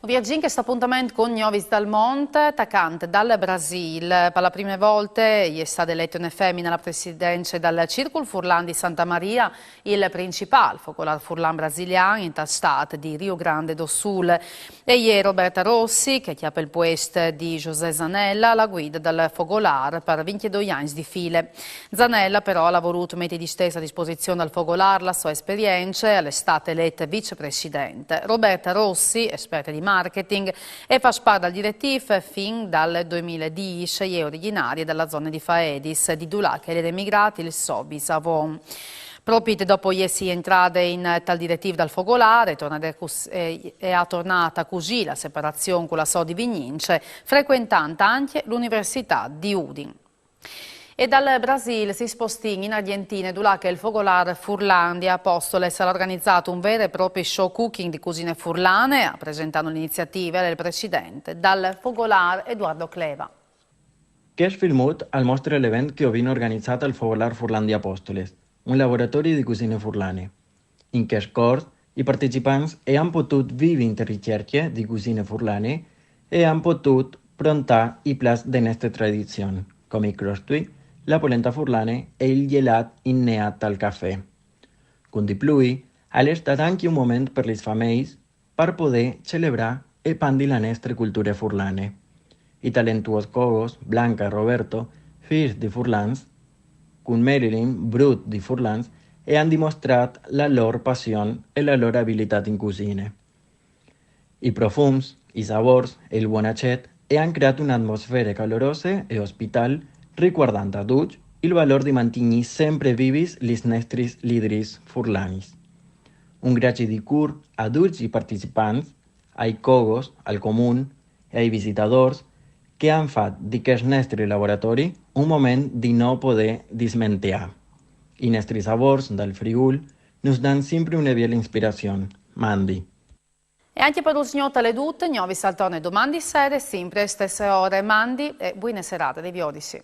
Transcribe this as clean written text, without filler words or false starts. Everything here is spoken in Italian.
Un viaggio in questo appuntamento con Novis dal Monte, attaccante dal Brasile. Per la prima volta è stata eletta una femmina alla presidenza del Circolo Furlan di Santa Maria, il principale focolare Furlan brasiliano in stato di Rio Grande do Sul. E ieri Roberta Rossi, che chiappa il puesto di José Zanella, la guida del focolare per 22 anni di file. Zanella però ha voluto mettere di stessa a disposizione del focolare la sua esperienza e è stata eletta vicepresidente. Roberta Rossi, esperta di marketing, e fa parte del direttivo fin dal 2010 e è originaria della zona di Faedis, di Dulac e degli emigrati, il Sobis Avon. Proprio dopo essere entrata in tal direttivo dal focolare, è tornata così la separazione con la Sodi Vignince, frequentando anche l'Università di Udine. E dal Brasile si sposti in Argentina, dove il focolare Furlan di Apostole sarà organizzato un vero e proprio show cooking di cucine furlane, presentando l'iniziativa del presidente dal focolare Eduardo Cleva. Che è filmat al mostre l'evento che ho organizzato al focolare Furlan di Apostole, un laboratorio di cucine furlane. In questo corso, i partecipanti hanno potuto vivere ricerche di cucine furlane e hanno potuto prontare i piatti di questa tradizione, come i crostui, la polenta furlane e il gelato inneato al caffè. Con di più, è stato anche un momento per le famiglie per poter celebrare e pandire la nostra cultura furlane. I talentuosi cogos, Blanca e Roberto, figli di Furlans, con Marilyn, Brut di Furlans, e hanno dimostrato la loro passione e la loro abilità in cucina. I profumi, i sapori e il buon accetto hanno creato un'atmosfera calorosa e ospitale, ricordando a tutti il valore di mantenere sempre vivi i nostri leader furlani. Un grazie di cuore a tutti i partecipanti, ai cogos, al comune e ai visitatori che hanno fatto di questo nostro laboratorio un momento di non poter dismentere. I nostri sapori dal Friuli nos danno sempre una bella ispirazione. Mandi. E anche per lo signor le tutte, nuovi saltone domani sera, sempre stesse ore. Mandi e buone serate dei Viodisi.